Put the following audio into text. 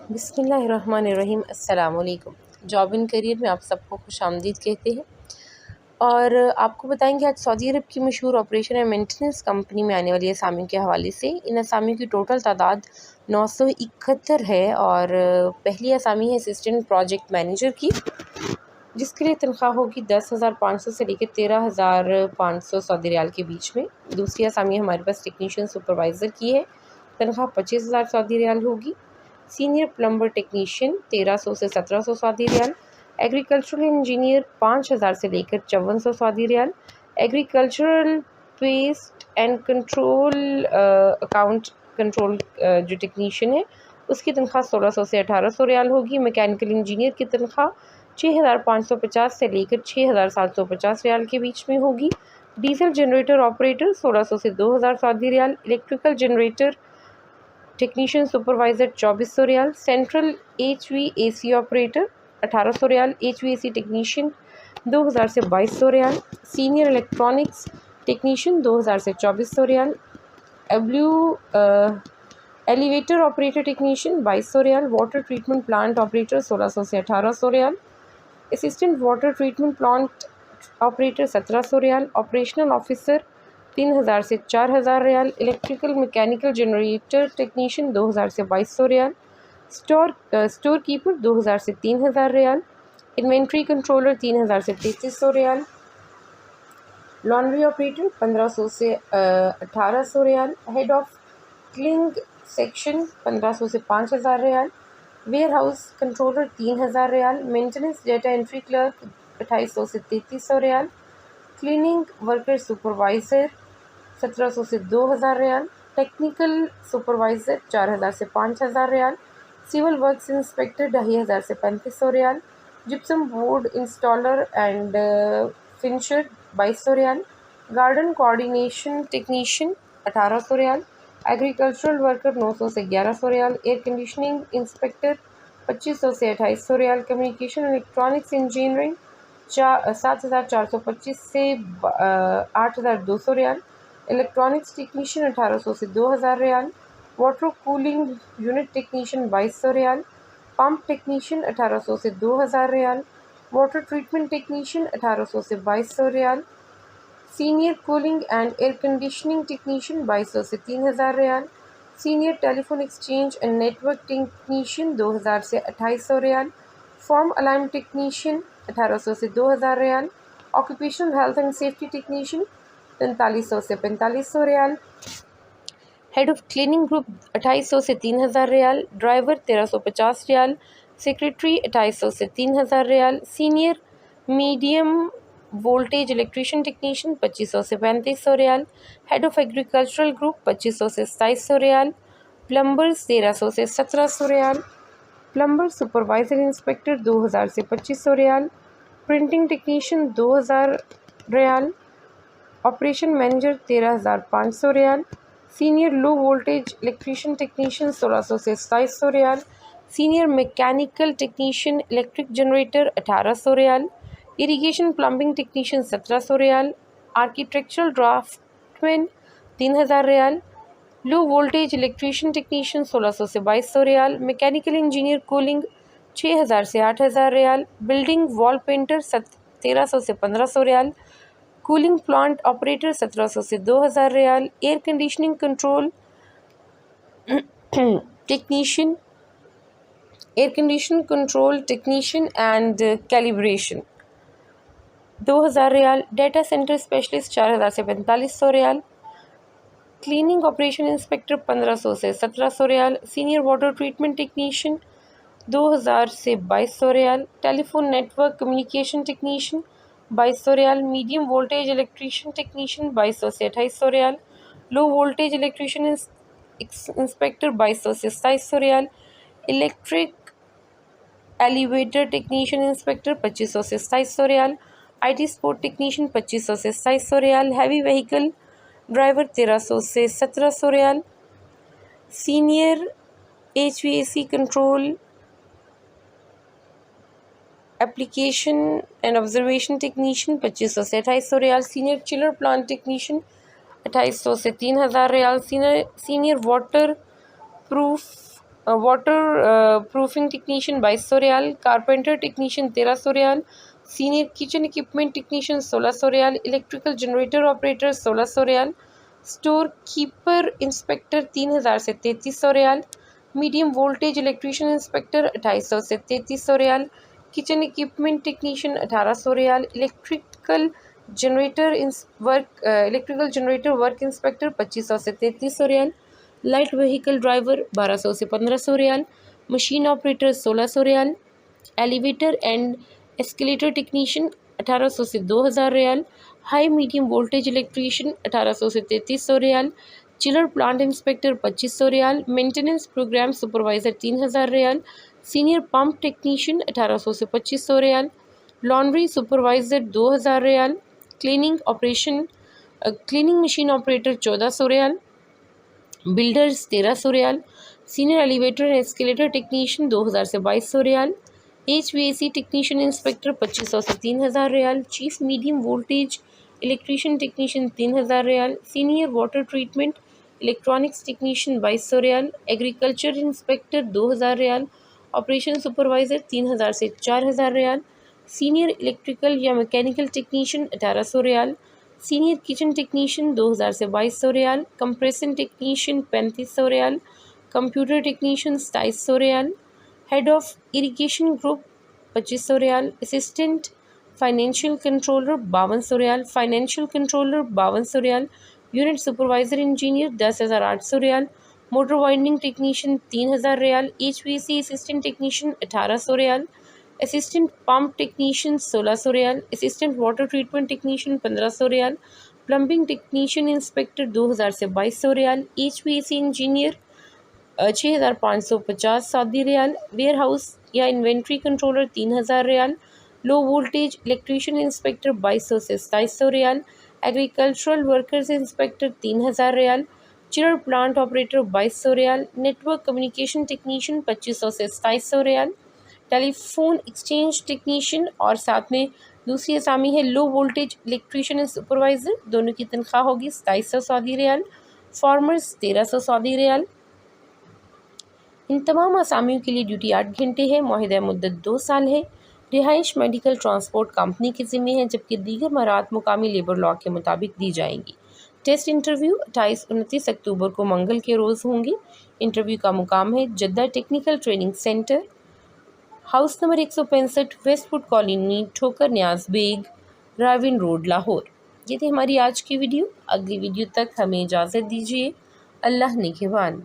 बिस्मिल्लाहिर्रहमानिर्रहीम। अस्सलाम वालेकुम। जॉब इन करियर में आप सबको खुशामदीद कहते हैं और आपको बताएंगे आज सऊदी अरब की मशहूर ऑपरेशन एंड मेंटेनेंस कंपनी में आने वाली असामियों के हवाले से। इन असामियों की टोटल तादाद 971 है और पहली असामी है असिस्टेंट प्रोजेक्ट मैनेजर की, जिसके लिए तनख्वाह होगी 10,500 से लेकर 13,500 सऊदी रियाल के बीच में। दूसरी असामी हमारे पास टेक्नीशियन सुपरवाइज़र की है, तनख्वाह 25,000 सऊदी रियाल होगी। सीनियर प्लम्बर टेक्नीशियन 1300 से 1700 सऊदी रियाल। एग्रीकल्चरल इंजीनियर 5000 से लेकर 5400 Saudi riyal. Agricultural pest and control account control जो टेक्नीशियन है उसकी तनख्वाह 1600 से 1800 रियाल होगी। मैकेनिकल इंजीनियर की तनख्वाह 6550 से लेकर 6750 रियाल के बीच में होगी। डीजल जनरेटर ऑपरेटर 1600 से 2000 Saudi riyal. Electrical generator technician supervisor 2400 riyal. Central HVAC operator 1800 riyal. HVAC technician 2000 से 2200 रियाल। सीनियर इलेक्ट्रॉनिक्स टेक्नीशियन 2000 से 2400 riyal. Elevator operator technician 2200 riyal. Water treatment plant operator 1600 से 1800 riyal. Assistant water treatment plant operator 1700 riyal. Operational officer 3000 से 4000 riyal. Electrical mechanical generator technician 2000 से 2200 riyal. Store keeper 2000 से 3000 riyal. Inventory controller 3000 से 3300 riyal. Laundry operator 1500 से 1800 riyal. Head of cleaning section 1500 से 5000 riyal. Warehouse controller 3000 riyal. Maintenance data entry clerk 2800 से 3300 riyal. Cleaning worker supervisor 1700 से 2000 riyal. Technical supervisor 4000 से 5000 riyal. Civil works inspector 2500 से 3500 riyal. Gypsum board installer and finisher 2200 riyal. Garden coordination technician 1800 riyal. Agricultural worker 900 से 1100 riyal. Air conditioning inspector 2500 से 2800 riyal. Communication electronics engineering 7425 से 8200 riyal. Electronics technician 1800 से 2000 riyal. Water cooling unit technician 2200 riyal. Pump technician 1800 से 2000 riyal. Water treatment technician 1800 से 2200 riyal. Senior cooling and air conditioning technician 2200 से 3000 riyal. Senior telephone exchange and network technician 2000 से 2800 riyal. Form alarm technician 1800 से 2000 riyal. Occupational health and safety technician 4300 से 4500 riyal. Head of cleaning group 2800 से 3000 riyal. Driver 1350 riyal. Secretary 2800 से 3000 riyal. Senior medium voltage electrician technician 2500 से 3500 riyal. Head of agricultural group 2500 से 2700 riyal. Plumbers 1300 से 1700 riyal. Plumber supervisor inspector 2000 से 2500 riyal. Printing technician 2000 riyal. Operation manager 13500 riyal. Senior low voltage electrician technician 1600 से 2700 riyal. Senior mechanical technician electric generator 1800 riyal. Irrigation plumbing technician 1700 riyal. Architectural draftman 3000 riyal. Low voltage electrician technician 1600 से 2200 riyal. Mechanical engineer cooling 6000 से 8000 riyal. Building wall painter 1300 से 1500 riyal. Cooling plant operator 1700 से 2000 riyal. Air conditioning control technician air condition control technician and calibration 2000 riyal. Data centre specialist 4000 से 4500 riyal. Cleaning operation inspector 1500 से 1700 riyal. Senior water treatment technician 2000 से 2200 riyal. Telephone network communication technician 2200 riyal. Medium voltage electrician technician 2200 से 2800 riyal. Low voltage electrician inspector 2200 से 2700 riyal. Electric elevator technician inspector 2500 से 2700 riyal. IT support technician 2500 से 2700 riyal. Heavy vehicle driver 1300 से 1700 riyal. Senior HVAC control application and observation technician 2500 से 2800 riyal. Senior chiller plant technician 2800 से 3000 riyal. Senior waterproof waterproofing technician 2200 riyal, carpenter technician 1300 riyal, senior kitchen equipment technician 1600 riyal, electrical generator operator 1600 riyal, storekeeper inspector 3000 से 3300 riyal, medium voltage electrician inspector 2800 से 3300 riyal, kitchen equipment technician 1800 riyal, electrical generator work inspector 2500 से 3300 riyal, light vehicle driver 1200 से 1500 riyal, machine operator 1600 riyal, elevator and escalator technician 1800 से 2000 riyal, high medium voltage electrician 1800 से 3300 riyal, chiller plant inspector 2500 riyal, maintenance program supervisor 3000 riyal, senior pump technician 1800 से 2500 riyal, laundry supervisor 2000 riyal, cleaning machine operator 1400 riyal, builders 1300 riyal, senior elevator and escalator technician 2000 से 2200 riyal, HVAC technician inspector 2500 से 3000 riyal, chief medium voltage electrician technician 3000 riyal, senior water treatment electronics technician 2200 riyal, agriculture inspector 2000 riyal, operation supervisor 3000 से 4000 riyal, senior electrical या mechanical technician 1800 riyal, senior kitchen technician 2000 से 2200 riyal, compression technician 3500 riyal, computer technician 2700 riyal, head of irrigation group 2500 riyal, assistant financial controller 5200 riyal, financial controller 5200 riyal, unit supervisor engineer 10,800 riyal, motor winding technician 3000 riyal, HVAC assistant technician 1800 riyal, assistant pump technician 1600 riyal, assistant water treatment technician 1500 riyal, plumbing technician inspector 2000 से 2200 riyal, HVAC engineer 6550 Saudi riyal, warehouse या inventory controller 3000 riyal, low voltage electrician inspector 2200 से 2700 riyal, agricultural workers inspector 3000 riyal, chiller plant operator 2200 रियाल, network communication technician 2500 से 2700 riyal, telephone exchange technician और साथ में दूसरी असामी है low voltage electrician and supervisor, दोनों की तनख्वाह होगी 2700 सऊदी रियाल, फार्मर्स 1300 सऊदी रियाल। इन तमाम असामियों के लिए ड्यूटी 8 घंटे है, मुआहिदा मुद्दत 2 साल है, रिहाइश मेडिकल ट्रांसपोर्ट कंपनी के ज़िम्मे है, जबकि दीगर मराहत मुकामी लेबर लॉ के मुताबिक दी जाएंगी। टेस्ट इंटरव्यू 28-29 अक्टूबर को मंगल के रोज़ होंगे। इंटरव्यू का मुकाम है Jeddah technical training centre, house number 165, Westwood colony, ठोकर न्याज बेग, राविन रोड, लाहौर। ये थी हमारी आज की वीडियो। अगली वीडियो तक हमें इजाज़त दीजिए। अल्लाह निगहबान।